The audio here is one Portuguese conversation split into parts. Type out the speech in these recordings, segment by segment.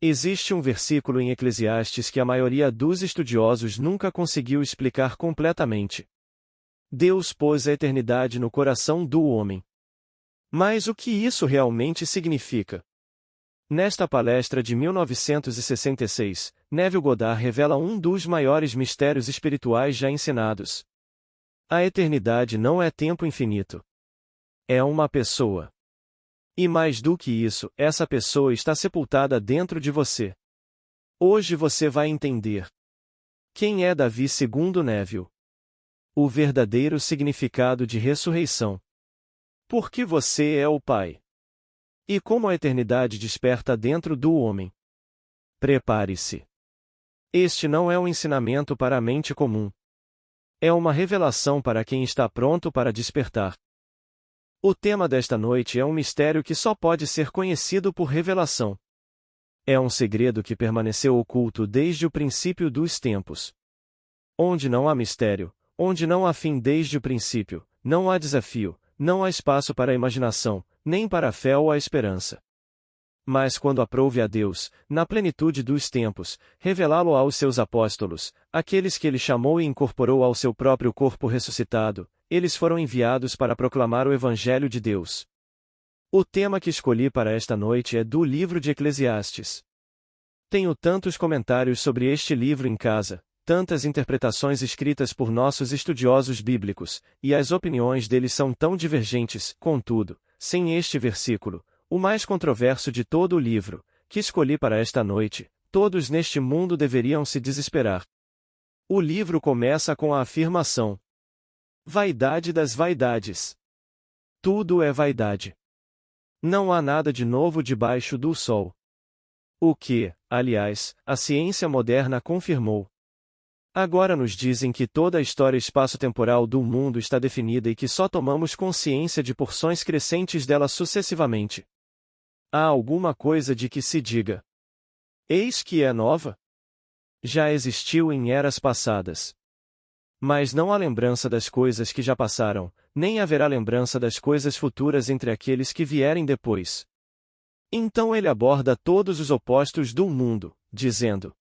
Existe um versículo em Eclesiastes que a maioria dos estudiosos nunca conseguiu explicar completamente. Deus pôs a eternidade no coração do homem. Mas o que isso realmente significa? Nesta palestra de 1966, Neville Goddard revela um dos maiores mistérios espirituais já ensinados. A eternidade não é tempo infinito. É uma pessoa. E mais do que isso, essa pessoa está sepultada dentro de você. Hoje você vai entender. Quem é Davi segundo Neville? O verdadeiro significado de ressurreição. Por que você é o Pai? E como a eternidade desperta dentro do homem? Prepare-se. Este não é um ensinamento para a mente comum. É uma revelação para quem está pronto para despertar. O tema desta noite é um mistério que só pode ser conhecido por revelação. É um segredo que permaneceu oculto desde o princípio dos tempos. Onde não há mistério, onde não há fim desde o princípio, não há desafio, não há espaço para a imaginação, nem para a fé ou a esperança. Mas quando aprouve a Deus, na plenitude dos tempos, revelá-lo aos seus apóstolos, aqueles que ele chamou e incorporou ao seu próprio corpo ressuscitado, eles foram enviados para proclamar o Evangelho de Deus. O tema que escolhi para esta noite é do livro de Eclesiastes. Tenho tantos comentários sobre este livro em casa, tantas interpretações escritas por nossos estudiosos bíblicos, e as opiniões deles são tão divergentes, contudo, sem este versículo, o mais controverso de todo o livro, que escolhi para esta noite, todos neste mundo deveriam se desesperar. O livro começa com a afirmação: vaidade das vaidades. Tudo é vaidade. Não há nada de novo debaixo do sol. O que, aliás, a ciência moderna confirmou. Agora nos dizem que toda a história espaço-temporal do mundo está definida e que só tomamos consciência de porções crescentes dela sucessivamente. Há alguma coisa de que se diga: eis que é nova? Já existiu em eras passadas. Mas não há lembrança das coisas que já passaram, nem haverá lembrança das coisas futuras entre aqueles que vierem depois. Então ele aborda todos os opostos do mundo, dizendo: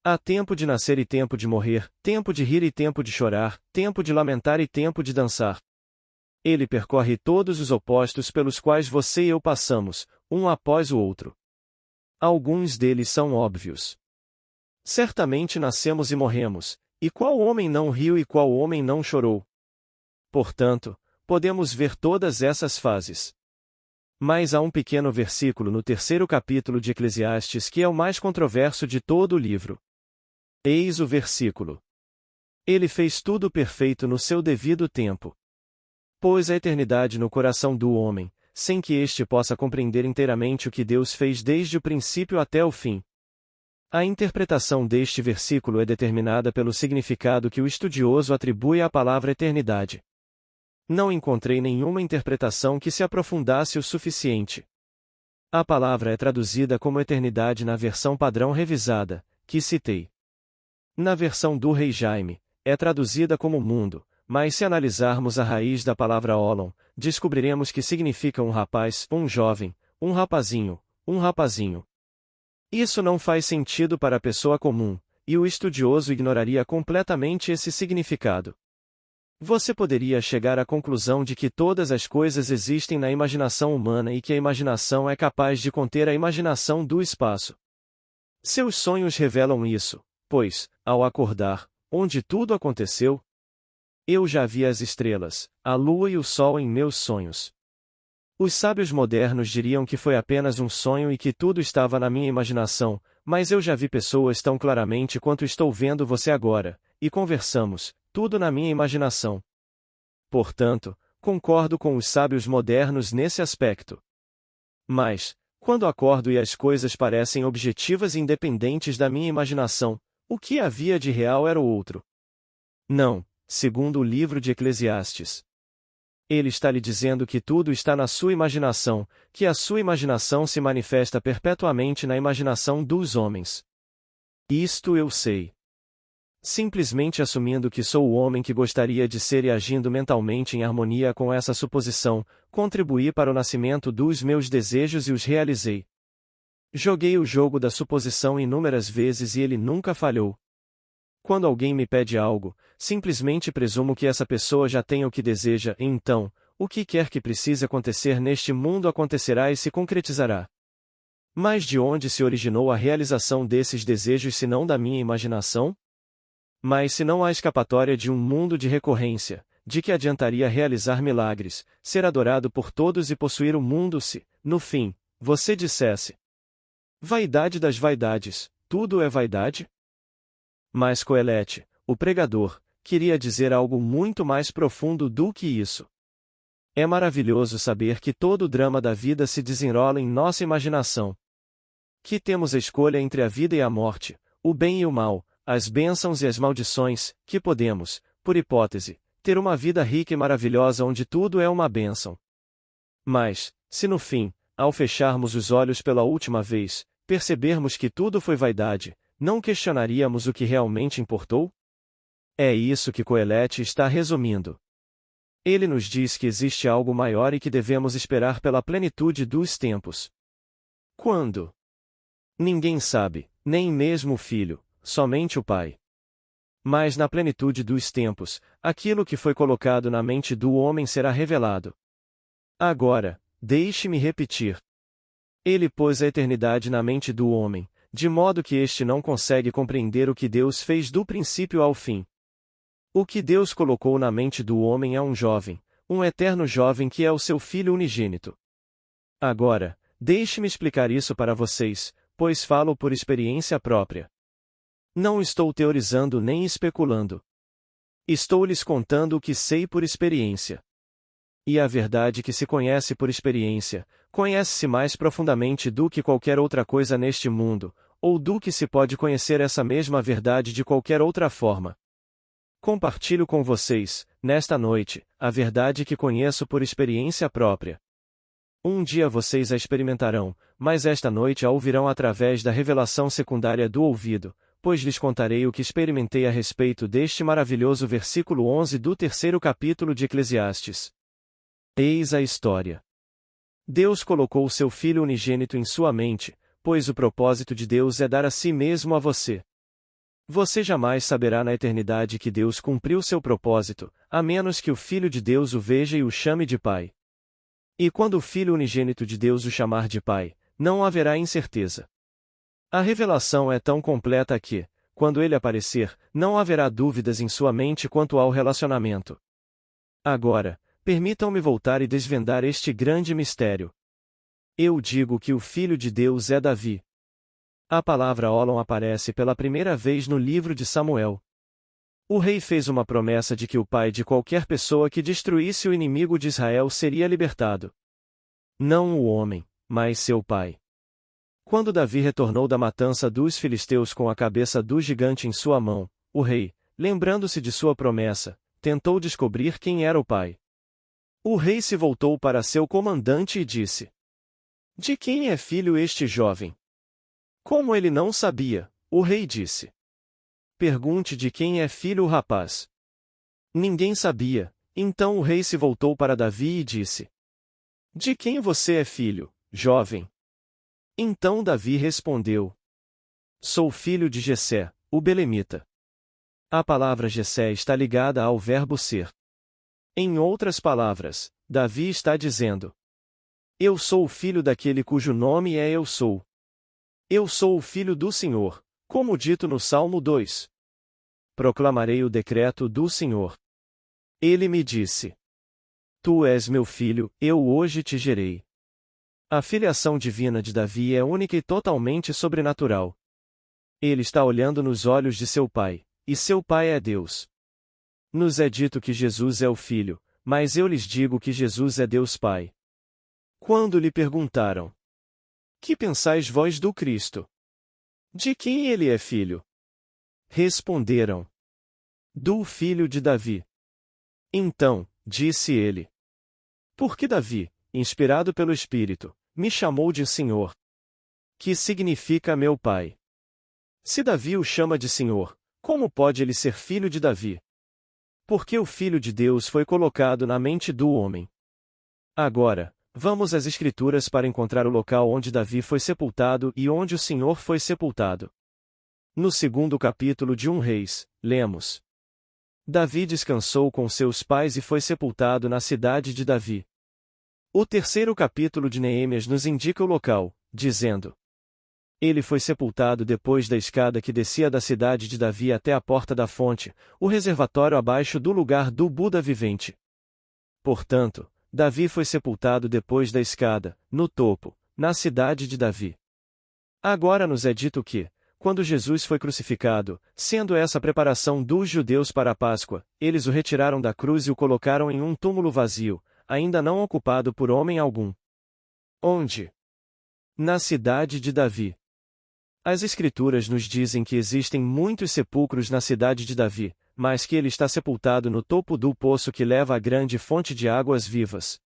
há tempo de nascer e tempo de morrer, tempo de rir e tempo de chorar, tempo de lamentar e tempo de dançar. Ele percorre todos os opostos pelos quais você e eu passamos, um após o outro. Alguns deles são óbvios. Certamente nascemos e morremos, e qual homem não riu e qual homem não chorou? Portanto, podemos ver todas essas fases. Mas há um pequeno versículo no 3º capítulo de Eclesiastes que é o mais controverso de todo o livro. Eis o versículo. Ele fez tudo perfeito no seu devido tempo. Pôs a eternidade no coração do homem, sem que este possa compreender inteiramente o que Deus fez desde o princípio até o fim. A interpretação deste versículo é determinada pelo significado que o estudioso atribui à palavra eternidade. Não encontrei nenhuma interpretação que se aprofundasse o suficiente. A palavra é traduzida como eternidade na versão padrão revisada, que citei. Na versão do Rei Jaime, é traduzida como mundo, mas se analisarmos a raiz da palavra Olon, descobriremos que significa um rapaz, um jovem, um rapazinho, um rapazinho. Isso não faz sentido para a pessoa comum, e o estudioso ignoraria completamente esse significado. Você poderia chegar à conclusão de que todas as coisas existem na imaginação humana e que a imaginação é capaz de conter a imaginação do espaço. Seus sonhos revelam isso, pois, ao acordar, onde tudo aconteceu, eu já vi as estrelas, a lua e o sol em meus sonhos. Os sábios modernos diriam que foi apenas um sonho e que tudo estava na minha imaginação, mas eu já vi pessoas tão claramente quanto estou vendo você agora, e conversamos, tudo na minha imaginação. Portanto, concordo com os sábios modernos nesse aspecto. Mas, quando acordo e as coisas parecem objetivas e independentes da minha imaginação, o que havia de real era o outro. Não, segundo o livro de Eclesiastes. Ele está lhe dizendo que tudo está na sua imaginação, que a sua imaginação se manifesta perpetuamente na imaginação dos homens. Isto eu sei. Simplesmente assumindo que sou o homem que gostaria de ser e agindo mentalmente em harmonia com essa suposição, contribuí para o nascimento dos meus desejos e os realizei. Joguei o jogo da suposição inúmeras vezes e ele nunca falhou. Quando alguém me pede algo, simplesmente presumo que essa pessoa já tem o que deseja e então, o que quer que precise acontecer neste mundo acontecerá e se concretizará. Mas de onde se originou a realização desses desejos se não da minha imaginação? Mas se não há escapatória de um mundo de recorrência, de que adiantaria realizar milagres, ser adorado por todos e possuir o mundo se, no fim, você dissesse: vaidade das vaidades, tudo é vaidade? Mas Coelete, o pregador, queria dizer algo muito mais profundo do que isso. É maravilhoso saber que todo o drama da vida se desenrola em nossa imaginação. Que temos a escolha entre a vida e a morte, o bem e o mal, as bênçãos e as maldições, que podemos, por hipótese, ter uma vida rica e maravilhosa onde tudo é uma bênção. Mas, se no fim, ao fecharmos os olhos pela última vez, percebermos que tudo foi vaidade, não questionaríamos o que realmente importou? É isso que Coelete está resumindo. Ele nos diz que existe algo maior e que devemos esperar pela plenitude dos tempos. Quando? Ninguém sabe, nem mesmo o Filho, somente o Pai. Mas na plenitude dos tempos, aquilo que foi colocado na mente do homem será revelado. Agora, deixe-me repetir. Ele pôs a eternidade na mente do homem, de modo que este não consegue compreender o que Deus fez do princípio ao fim. O que Deus colocou na mente do homem é um jovem, um eterno jovem que é o seu Filho unigênito. Agora, deixe-me explicar isso para vocês, pois falo por experiência própria. Não estou teorizando nem especulando. Estou lhes contando o que sei por experiência. E a verdade que se conhece por experiência, conhece-se mais profundamente do que qualquer outra coisa neste mundo, ou do que se pode conhecer essa mesma verdade de qualquer outra forma. Compartilho com vocês, nesta noite, a verdade que conheço por experiência própria. Um dia vocês a experimentarão, mas esta noite a ouvirão através da revelação secundária do ouvido, pois lhes contarei o que experimentei a respeito deste maravilhoso versículo 11 do 3º capítulo de Eclesiastes. Eis a história. Deus colocou seu Filho unigênito em sua mente, pois o propósito de Deus é dar a si mesmo a você. Você jamais saberá na eternidade que Deus cumpriu seu propósito, a menos que o Filho de Deus o veja e o chame de Pai. E quando o Filho unigênito de Deus o chamar de Pai, não haverá incerteza. A revelação é tão completa que, quando ele aparecer, não haverá dúvidas em sua mente quanto ao relacionamento. Agora, permitam-me voltar e desvendar este grande mistério. Eu digo que o Filho de Deus é Davi. A palavra Olom aparece pela primeira vez no livro de Samuel. O rei fez uma promessa de que o pai de qualquer pessoa que destruísse o inimigo de Israel seria libertado. Não o homem, mas seu pai. Quando Davi retornou da matança dos filisteus com a cabeça do gigante em sua mão, o rei, lembrando-se de sua promessa, tentou descobrir quem era o pai. O rei se voltou para seu comandante e disse: de quem é filho este jovem? Como ele não sabia, o rei disse: pergunte de quem é filho o rapaz. Ninguém sabia, então o rei se voltou para Davi e disse: de quem você é filho, jovem? Então Davi respondeu: sou filho de Jessé, o belemita. A palavra Jessé está ligada ao verbo ser. Em outras palavras, Davi está dizendo: eu sou o filho daquele cujo nome é Eu Sou. Eu sou o filho do Senhor, como dito no Salmo 2. Proclamarei o decreto do Senhor. Ele me disse: tu és meu filho, eu hoje te gerei. A filiação divina de Davi é única e totalmente sobrenatural. Ele está olhando nos olhos de seu pai, e seu pai é Deus. Nos é dito que Jesus é o Filho, mas eu lhes digo que Jesus é Deus Pai. Quando lhe perguntaram: que pensais vós do Cristo? De quem ele é filho? Responderam: do filho de Davi. Então, disse ele: porque Davi, inspirado pelo Espírito, me chamou de Senhor. Que significa meu pai. Se Davi o chama de Senhor, como pode ele ser filho de Davi? Porque o Filho de Deus foi colocado na mente do homem. Agora, Vamos às Escrituras para encontrar o local onde Davi foi sepultado e onde o Senhor foi sepultado. No segundo capítulo de 1 Reis, lemos: Davi descansou com seus pais e foi sepultado na cidade de Davi. O terceiro capítulo de Neemias nos indica o local, dizendo: Ele foi sepultado depois da escada que descia da cidade de Davi até a porta da fonte, o reservatório abaixo do lugar do Buda vivente. Portanto, Davi foi sepultado depois da escada, no topo, na cidade de Davi. Agora nos é dito que, quando Jesus foi crucificado, sendo essa a preparação dos judeus para a Páscoa, eles o retiraram da cruz e o colocaram em um túmulo vazio, ainda não ocupado por homem algum. Onde? Na cidade de Davi. As Escrituras nos dizem que existem muitos sepulcros na cidade de Davi, mas que ele está sepultado no topo do poço que leva à grande fonte de águas vivas.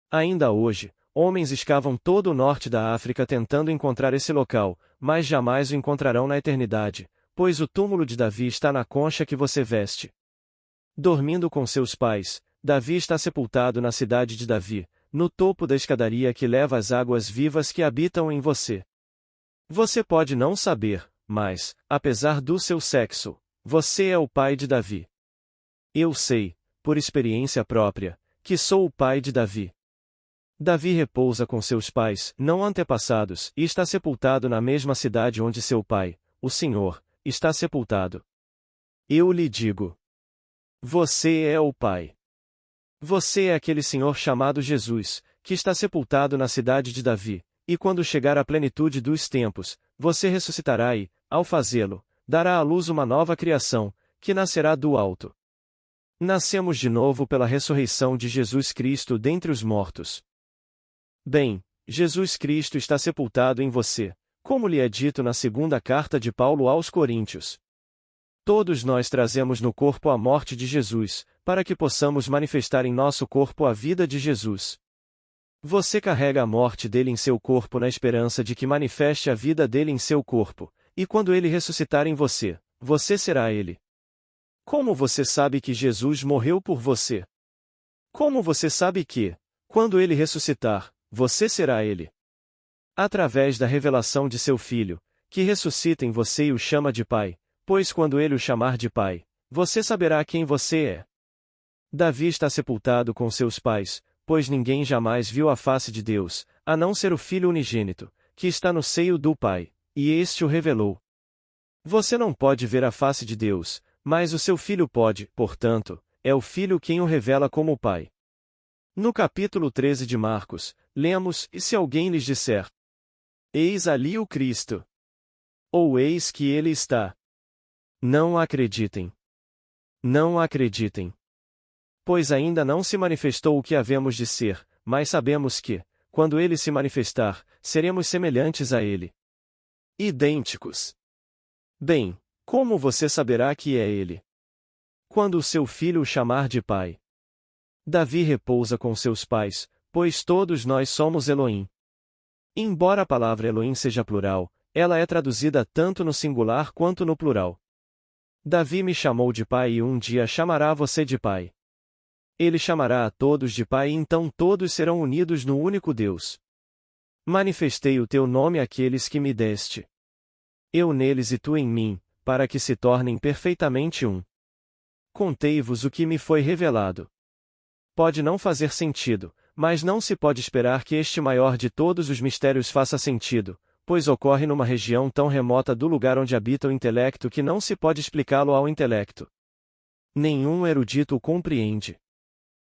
Ainda hoje, homens escavam todo o norte da África tentando encontrar esse local, mas jamais o encontrarão na eternidade, pois o túmulo de Davi está na concha que você veste. Dormindo com seus pais, Davi está sepultado na cidade de Davi, no topo da escadaria que leva às águas vivas que habitam em você. Você pode não saber, mas, apesar do seu sexo, você é o pai de Davi. Eu sei, por experiência própria, que sou o pai de Davi. Davi repousa com seus pais, não antepassados, e está sepultado na mesma cidade onde seu pai, o Senhor, está sepultado. Eu lhe digo: você é o pai. Você é aquele Senhor chamado Jesus, que está sepultado na cidade de Davi. E quando chegar a plenitude dos tempos, você ressuscitará e, ao fazê-lo, dará à luz uma nova criação, que nascerá do alto. Nascemos de novo pela ressurreição de Jesus Cristo dentre os mortos. Bem, Jesus Cristo está sepultado em você, como lhe é dito na segunda carta de Paulo aos Coríntios. Todos nós trazemos no corpo a morte de Jesus, para que possamos manifestar em nosso corpo a vida de Jesus. Você carrega a morte dele em seu corpo na esperança de que manifeste a vida dele em seu corpo, e quando ele ressuscitar em você, você será ele. Como você sabe que Jesus morreu por você? Como você sabe que, quando ele ressuscitar, você será ele? Através da revelação de seu Filho, que ressuscita em você e o chama de Pai, pois quando ele o chamar de Pai, você saberá quem você é. Davi está sepultado com seus pais, pois ninguém jamais viu a face de Deus, a não ser o Filho unigênito, que está no seio do Pai, e este o revelou. Você não pode ver a face de Deus, mas o seu Filho pode, portanto, é o Filho quem o revela como o Pai. No capítulo 13 de Marcos, lemos: E se alguém lhes disser: Eis ali o Cristo, ou eis que ele está. Não acreditem. Não acreditem. Pois ainda não se manifestou o que havemos de ser, mas sabemos que, quando ele se manifestar, seremos semelhantes a ele. Idênticos. Bem, como você saberá que é ele? Quando o seu filho o chamar de pai. Davi repousa com seus pais, pois todos nós somos Elohim. Embora a palavra Elohim seja plural, ela é traduzida tanto no singular quanto no plural. Davi me chamou de pai e um dia chamará você de pai. Ele chamará a todos de pai e então todos serão unidos no único Deus. Manifestei o teu nome àqueles que me deste. Eu neles e tu em mim, para que se tornem perfeitamente um. Contei-vos o que me foi revelado. Pode não fazer sentido, mas não se pode esperar que este maior de todos os mistérios faça sentido, pois ocorre numa região tão remota do lugar onde habita o intelecto que não se pode explicá-lo ao intelecto. Nenhum erudito o compreende.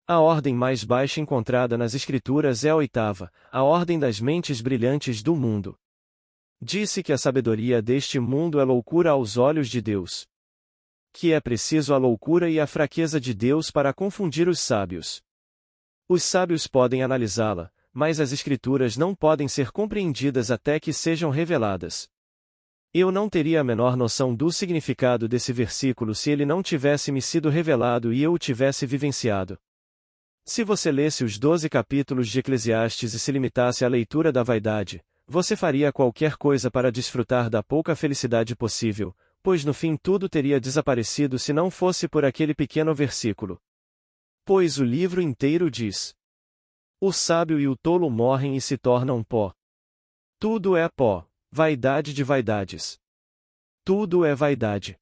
A ordem mais baixa encontrada nas Escrituras é a oitava, a ordem das mentes brilhantes do mundo. Disse que a sabedoria deste mundo é loucura aos olhos de Deus. Que é preciso a loucura e a fraqueza de Deus para confundir os sábios. Os sábios podem analisá-la, mas as Escrituras não podem ser compreendidas até que sejam reveladas. Eu não teria a menor noção do significado desse versículo se ele não tivesse me sido revelado e eu o tivesse vivenciado. Se você lesse os 12 capítulos de Eclesiastes e se limitasse à leitura da vaidade, você faria qualquer coisa para desfrutar da pouca felicidade possível, pois no fim tudo teria desaparecido se não fosse por aquele pequeno versículo. Pois o livro inteiro diz: O sábio e o tolo morrem e se tornam pó. Tudo é pó, vaidade de vaidades. Tudo é vaidade.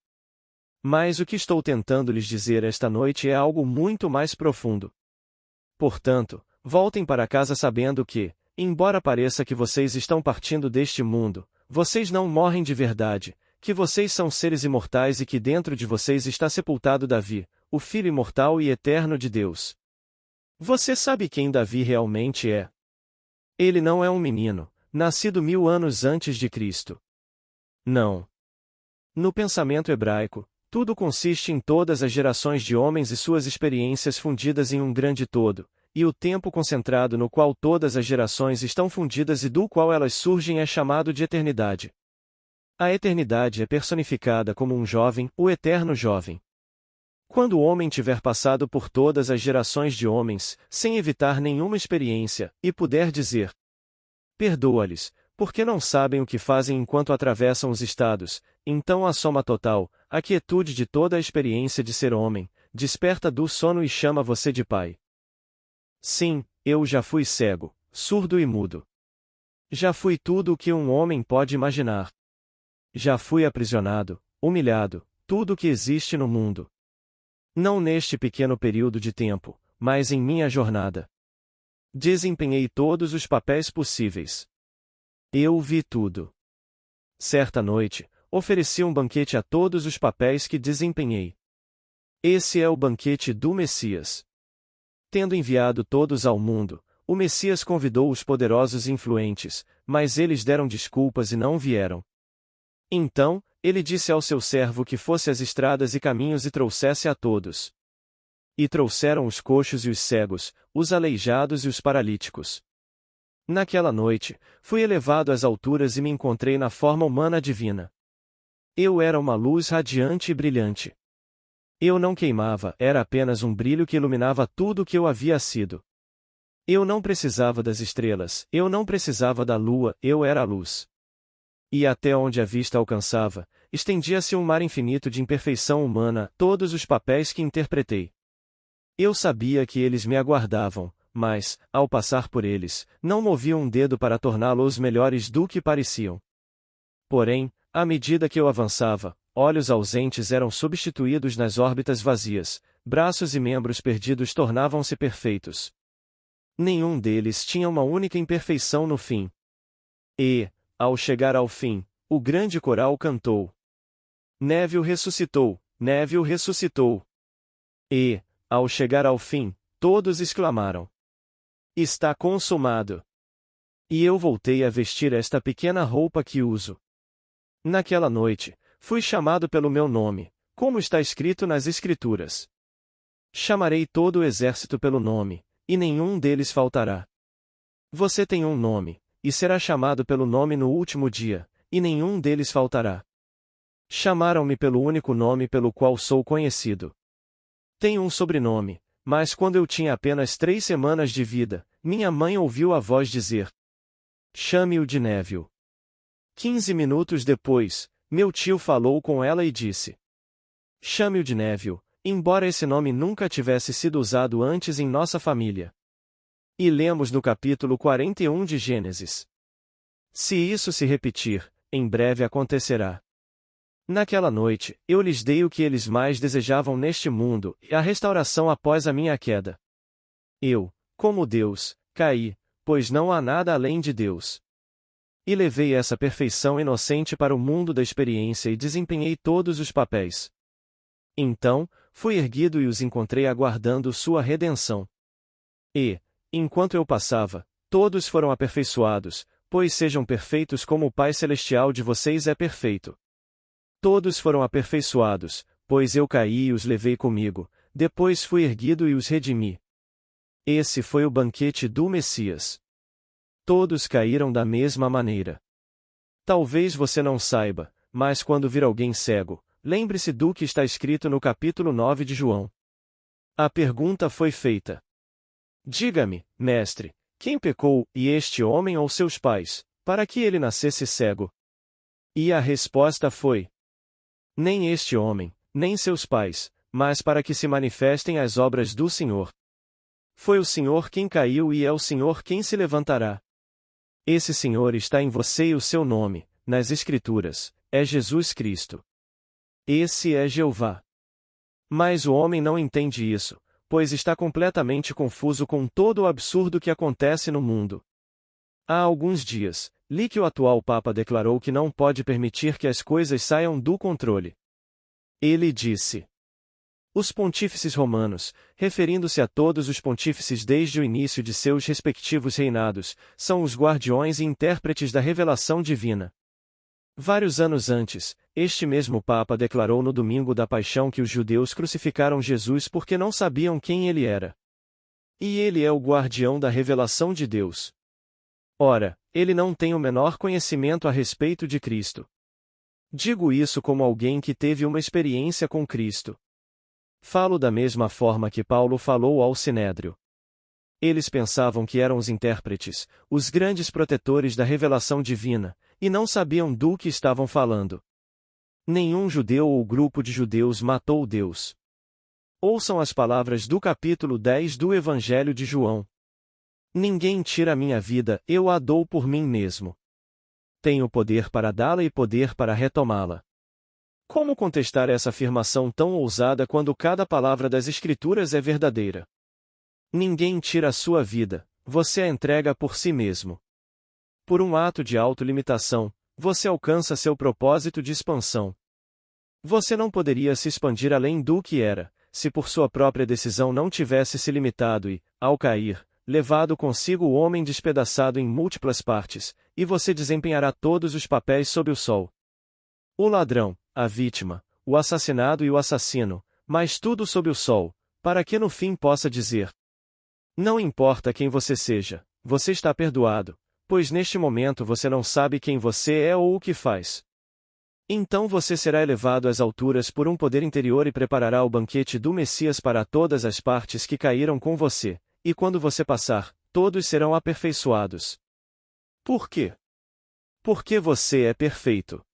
Mas o que estou tentando lhes dizer esta noite é algo muito mais profundo. Portanto, voltem para casa sabendo que, embora pareça que vocês estão partindo deste mundo, vocês não morrem de verdade, que vocês são seres imortais e que dentro de vocês está sepultado Davi, o Filho imortal e eterno de Deus. Você sabe quem Davi realmente é? Ele não é um menino, nascido 1000 anos antes de Cristo. Não. No pensamento hebraico, tudo consiste em todas as gerações de homens e suas experiências fundidas em um grande todo, e o tempo concentrado no qual todas as gerações estão fundidas e do qual elas surgem é chamado de eternidade. A eternidade é personificada como um jovem, o eterno jovem. Quando o homem tiver passado por todas as gerações de homens, sem evitar nenhuma experiência, e puder dizer: perdoa-lhes, porque não sabem o que fazem enquanto atravessam os estados, então a soma total, a quietude de toda a experiência de ser homem, desperta do sono e chama você de pai. Sim, eu já fui cego, surdo e mudo. Já fui tudo o que um homem pode imaginar. Já fui aprisionado, humilhado, tudo o que existe no mundo. Não neste pequeno período de tempo, mas em minha jornada. Desempenhei todos os papéis possíveis. Eu vi tudo. Certa noite, ofereci um banquete a todos os papéis que desempenhei. Esse é o banquete do Messias. Tendo enviado todos ao mundo, o Messias convidou os poderosos e influentes, mas eles deram desculpas e não vieram. Então, ele disse ao seu servo que fosse às estradas e caminhos e trouxesse a todos. E trouxeram os coxos e os cegos, os aleijados e os paralíticos. Naquela noite, fui elevado às alturas e me encontrei na forma humana divina. Eu era uma luz radiante e brilhante. Eu não queimava, era apenas um brilho que iluminava tudo o que eu havia sido. Eu não precisava das estrelas, eu não precisava da lua, eu era a luz. E até onde a vista alcançava, estendia-se um mar infinito de imperfeição humana, todos os papéis que interpretei. Eu sabia que eles me aguardavam, mas, ao passar por eles, não movia um dedo para torná-los melhores do que pareciam. Porém, à medida que eu avançava, olhos ausentes eram substituídos nas órbitas vazias, braços e membros perdidos tornavam-se perfeitos. Nenhum deles tinha uma única imperfeição no fim. E, ao chegar ao fim, o grande coral cantou. Neville ressuscitou, Neville ressuscitou. E, ao chegar ao fim, todos exclamaram: está consumado. E eu voltei a vestir esta pequena roupa que uso. Naquela noite, fui chamado pelo meu nome, como está escrito nas Escrituras. Chamarei todo o exército pelo nome, e nenhum deles faltará. Você tem um nome, e será chamado pelo nome no último dia, e nenhum deles faltará. Chamaram-me pelo único nome pelo qual sou conhecido. Tenho um sobrenome, mas quando eu tinha apenas 3 semanas de vida, minha mãe ouviu a voz dizer: chame-o de Neville. 15 minutos depois, meu tio falou com ela e disse: chame-o de Neville, embora esse nome nunca tivesse sido usado antes em nossa família. E lemos no capítulo 41 de Gênesis. Se isso se repetir, em breve acontecerá. Naquela noite, eu lhes dei o que eles mais desejavam neste mundo, e a restauração após a minha queda. Eu, como Deus, caí, pois não há nada além de Deus. E levei essa perfeição inocente para o mundo da experiência e desempenhei todos os papéis. Então, fui erguido e os encontrei aguardando sua redenção. E, enquanto eu passava, todos foram aperfeiçoados, pois sejam perfeitos como o Pai Celestial de vocês é perfeito. Todos foram aperfeiçoados, pois eu caí e os levei comigo, depois fui erguido e os redimi. Esse foi o banquete do Messias. Todos caíram da mesma maneira. Talvez você não saiba, mas quando vir alguém cego, lembre-se do que está escrito no capítulo 9 de João. A pergunta foi feita: diga-me, mestre, quem pecou, e este homem ou seus pais, para que ele nascesse cego? E a resposta foi: nem este homem, nem seus pais, mas para que se manifestem as obras do Senhor. Foi o Senhor quem caiu e é o Senhor quem se levantará. Esse Senhor está em você e o seu nome, nas Escrituras, é Jesus Cristo. Esse é Jeová. Mas o homem não entende isso, pois está completamente confuso com todo o absurdo que acontece no mundo. Há alguns dias, li que o atual Papa declarou que não pode permitir que as coisas saiam do controle. Ele disse: os pontífices romanos, referindo-se a todos os pontífices desde o início de seus respectivos reinados, são os guardiões e intérpretes da revelação divina. Vários anos antes, este mesmo Papa declarou no domingo da Paixão que os judeus crucificaram Jesus porque não sabiam quem ele era. E ele é o guardião da revelação de Deus. Ora, ele não tem o menor conhecimento a respeito de Cristo. Digo isso como alguém que teve uma experiência com Cristo. Falo da mesma forma que Paulo falou ao Sinédrio. Eles pensavam que eram os intérpretes, os grandes protetores da revelação divina, e não sabiam do que estavam falando. Nenhum judeu ou grupo de judeus matou Deus. Ouçam as palavras do capítulo 10 do Evangelho de João. Ninguém tira a minha vida, eu a dou por mim mesmo. Tenho poder para dá-la e poder para retomá-la. Como contestar essa afirmação tão ousada quando cada palavra das Escrituras é verdadeira? Ninguém tira a sua vida, você a entrega por si mesmo. Por um ato de autolimitação, você alcança seu propósito de expansão. Você não poderia se expandir além do que era, se por sua própria decisão não tivesse se limitado e, ao cair, levado consigo o homem despedaçado em múltiplas partes, e você desempenhará todos os papéis sob o sol. O ladrão, a vítima, o assassinado e o assassino, mas tudo sob o sol, para que no fim possa dizer: não importa quem você seja, você está perdoado, pois neste momento você não sabe quem você é ou o que faz. Então você será elevado às alturas por um poder interior e preparará o banquete do Messias para todas as partes que caíram com você, e quando você passar, todos serão aperfeiçoados. Por quê? Porque você é perfeito.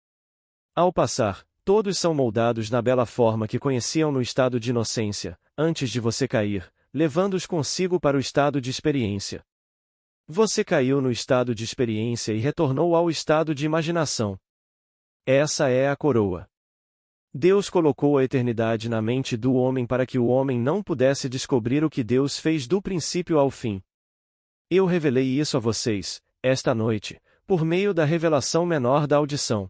Ao passar, todos são moldados na bela forma que conheciam no estado de inocência, antes de você cair, levando-os consigo para o estado de experiência. Você caiu no estado de experiência e retornou ao estado de imaginação. Essa é a coroa. Deus colocou a eternidade na mente do homem para que o homem não pudesse descobrir o que Deus fez do princípio ao fim. Eu revelei isso a vocês, esta noite, por meio da revelação menor da audição.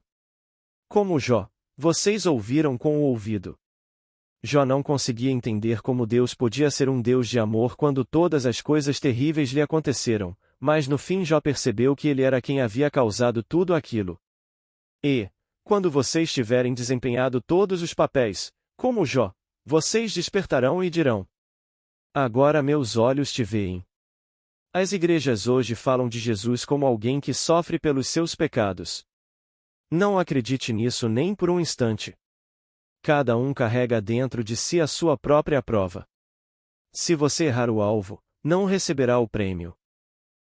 Como Jó, vocês ouviram com o ouvido. Jó não conseguia entender como Deus podia ser um Deus de amor quando todas as coisas terríveis lhe aconteceram, mas no fim Jó percebeu que ele era quem havia causado tudo aquilo. E, quando vocês tiverem desempenhado todos os papéis, como Jó, vocês despertarão e dirão: agora meus olhos te veem. As igrejas hoje falam de Jesus como alguém que sofre pelos seus pecados. Não acredite nisso nem por um instante. Cada um carrega dentro de si a sua própria prova. Se você errar o alvo, não receberá o prêmio.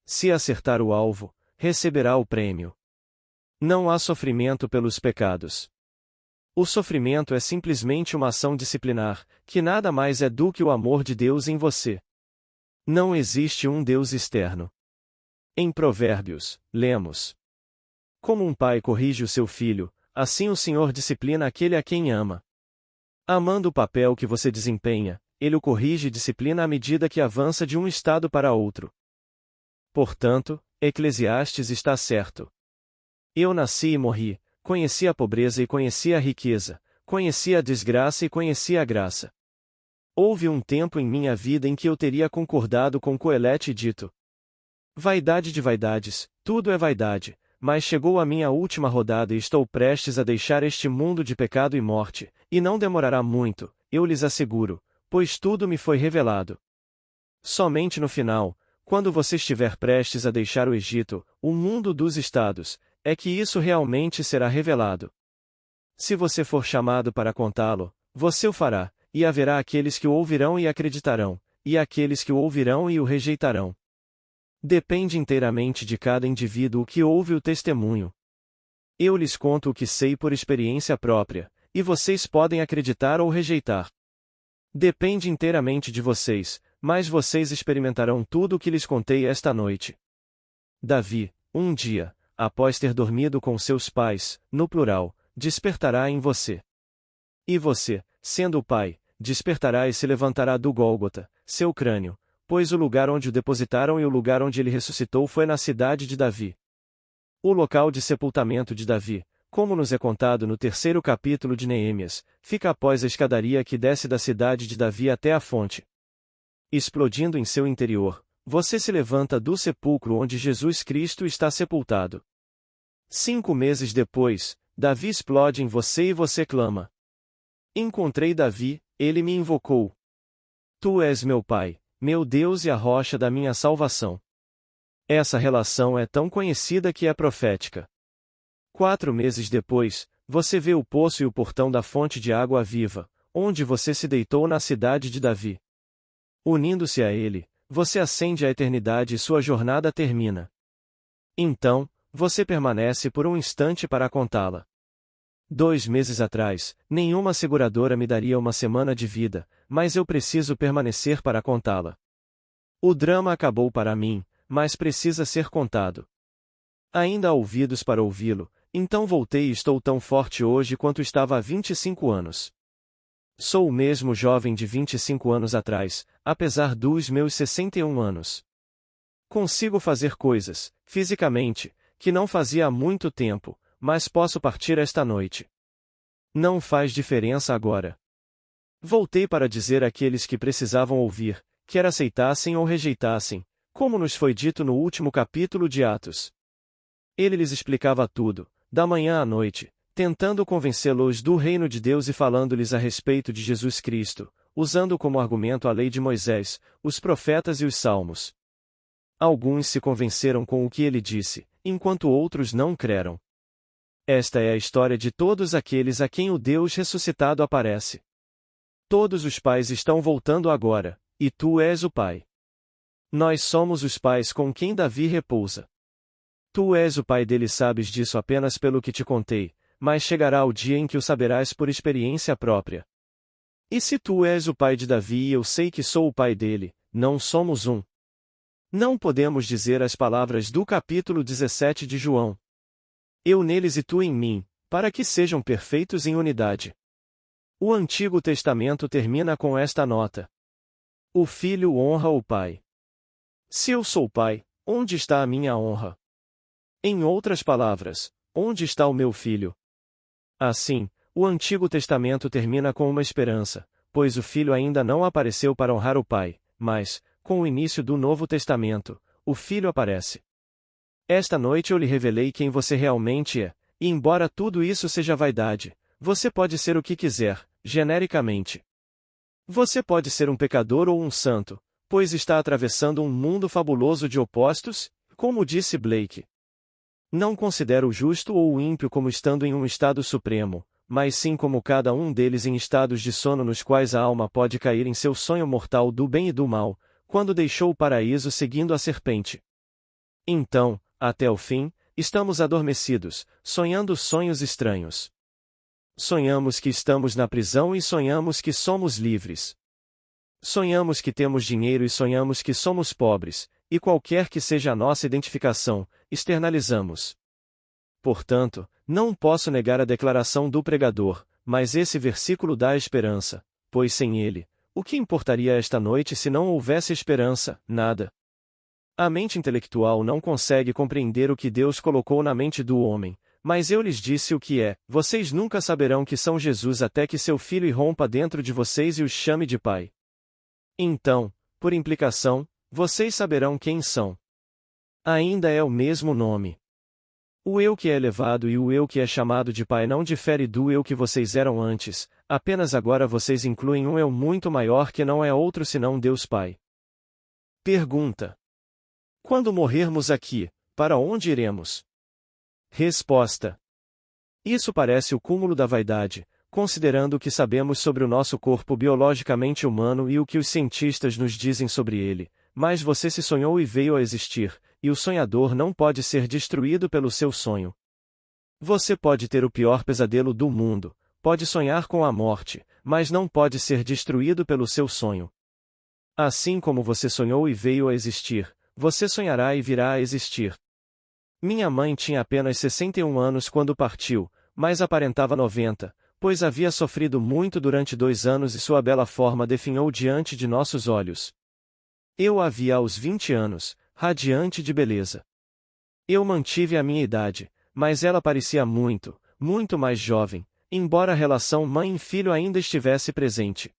Se acertar o alvo, receberá o prêmio. Não há sofrimento pelos pecados. O sofrimento é simplesmente uma ação disciplinar, que nada mais é do que o amor de Deus em você. Não existe um Deus externo. Em Provérbios, lemos: como um pai corrige o seu filho, assim o Senhor disciplina aquele a quem ama. Amando o papel que você desempenha, ele o corrige e disciplina à medida que avança de um estado para outro. Portanto, Eclesiastes está certo. Eu nasci e morri, conheci a pobreza e conheci a riqueza, conheci a desgraça e conheci a graça. Houve um tempo em minha vida em que eu teria concordado com Coelete e dito: vaidade de vaidades, tudo é vaidade. Mas chegou a minha última rodada e estou prestes a deixar este mundo de pecado e morte, e não demorará muito, eu lhes asseguro, pois tudo me foi revelado. Somente no final, quando você estiver prestes a deixar o Egito, o mundo dos estados, é que isso realmente será revelado. Se você for chamado para contá-lo, você o fará, e haverá aqueles que o ouvirão e acreditarão, e aqueles que o ouvirão e o rejeitarão. Depende inteiramente de cada indivíduo que ouve o testemunho. Eu lhes conto o que sei por experiência própria, e vocês podem acreditar ou rejeitar. Depende inteiramente de vocês, mas vocês experimentarão tudo o que lhes contei esta noite. Davi, um dia, após ter dormido com seus pais, no plural, despertará em você. E você, sendo o pai, despertará e se levantará do Gólgota, seu crânio, pois o lugar onde o depositaram e o lugar onde ele ressuscitou foi na cidade de Davi. O local de sepultamento de Davi, como nos é contado no 3º capítulo de Neemias, fica após a escadaria que desce da cidade de Davi até a fonte. Explodindo em seu interior, você se levanta do sepulcro onde Jesus Cristo está sepultado. 5 meses depois, Davi explode em você e você clama: Encontrei Davi, ele me invocou. Tu és meu Pai, meu Deus e a rocha da minha salvação. Essa relação é tão conhecida que é profética. 4 meses depois, você vê o poço e o portão da fonte de água viva, onde você se deitou na cidade de Davi. Unindo-se a ele, você ascende à eternidade e sua jornada termina. Então, você permanece por um instante para contá-la. 2 meses atrás, nenhuma seguradora me daria uma semana de vida, mas eu preciso permanecer para contá-la. O drama acabou para mim, mas precisa ser contado. Ainda há ouvidos para ouvi-lo, então voltei e estou tão forte hoje quanto estava há 25 anos. Sou o mesmo jovem de 25 anos atrás, apesar dos meus 61 anos. Consigo fazer coisas, fisicamente, que não fazia há muito tempo, mas posso partir esta noite. Não faz diferença agora. Voltei para dizer àqueles que precisavam ouvir, quer aceitassem ou rejeitassem, como nos foi dito no último capítulo de Atos. Ele lhes explicava tudo, da manhã à noite, tentando convencê-los do reino de Deus e falando-lhes a respeito de Jesus Cristo, usando como argumento a lei de Moisés, os profetas e os salmos. Alguns se convenceram com o que ele disse, enquanto outros não creram. Esta é a história de todos aqueles a quem o Deus ressuscitado aparece. Todos os pais estão voltando agora, e tu és o pai. Nós somos os pais com quem Davi repousa. Tu és o pai dele, sabes disso apenas pelo que te contei, mas chegará o dia em que o saberás por experiência própria. E se tu és o pai de Davi e eu sei que sou o pai dele, não somos um? Não podemos dizer as palavras do capítulo 17 de João. Eu neles e tu em mim, para que sejam perfeitos em unidade. O Antigo Testamento termina com esta nota: o filho honra o pai. Se eu sou pai, onde está a minha honra? Em outras palavras, onde está o meu filho? Assim, o Antigo Testamento termina com uma esperança, pois o filho ainda não apareceu para honrar o pai, mas, com o início do Novo Testamento, o filho aparece. Esta noite eu lhe revelei quem você realmente é, e embora tudo isso seja vaidade, você pode ser o que quiser, genericamente. Você pode ser um pecador ou um santo, pois está atravessando um mundo fabuloso de opostos, como disse Blake. Não considero o justo ou o ímpio como estando em um estado supremo, mas sim como cada um deles em estados de sono nos quais a alma pode cair em seu sonho mortal do bem e do mal, quando deixou o paraíso seguindo a serpente. Então, até o fim, estamos adormecidos, sonhando sonhos estranhos. Sonhamos que estamos na prisão e sonhamos que somos livres. Sonhamos que temos dinheiro e sonhamos que somos pobres, e qualquer que seja a nossa identificação, externalizamos. Portanto, não posso negar a declaração do pregador, mas esse versículo dá esperança, pois sem ele, o que importaria esta noite se não houvesse esperança? Nada. A mente intelectual não consegue compreender o que Deus colocou na mente do homem, mas eu lhes disse o que é: vocês nunca saberão que são Jesus até que seu filho irrompa dentro de vocês e os chame de Pai. Então, por implicação, vocês saberão quem são. Ainda é o mesmo nome. O eu que é elevado e o eu que é chamado de Pai não difere do eu que vocês eram antes, apenas agora vocês incluem um eu muito maior que não é outro senão Deus Pai. Pergunta: quando morrermos aqui, para onde iremos? Resposta: isso parece o cúmulo da vaidade, considerando o que sabemos sobre o nosso corpo biologicamente humano e o que os cientistas nos dizem sobre ele, mas você se sonhou e veio a existir, e o sonhador não pode ser destruído pelo seu sonho. Você pode ter o pior pesadelo do mundo, pode sonhar com a morte, mas não pode ser destruído pelo seu sonho. Assim como você sonhou e veio a existir, você sonhará e virá a existir. Minha mãe tinha apenas 61 anos quando partiu, mas aparentava 90, pois havia sofrido muito durante 2 anos e sua bela forma definhou diante de nossos olhos. Eu a vi aos 20 anos, radiante de beleza. Eu mantive a minha idade, mas ela parecia muito, muito mais jovem, embora a relação mãe-filho ainda estivesse presente.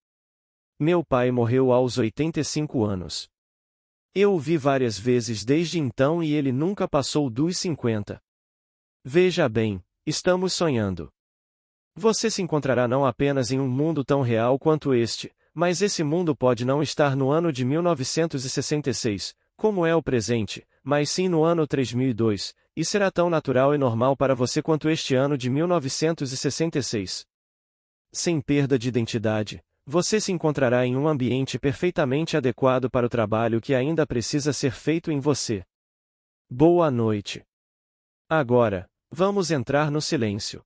Meu pai morreu aos 85 anos. Eu o vi várias vezes desde então e ele nunca passou dos 50. Veja bem, estamos sonhando. Você se encontrará não apenas em um mundo tão real quanto este, mas esse mundo pode não estar no ano de 1966, como é o presente, mas sim no ano 3002, e será tão natural e normal para você quanto este ano de 1966. Sem perda de identidade, você se encontrará em um ambiente perfeitamente adequado para o trabalho que ainda precisa ser feito em você. Boa noite. Agora, vamos entrar no silêncio.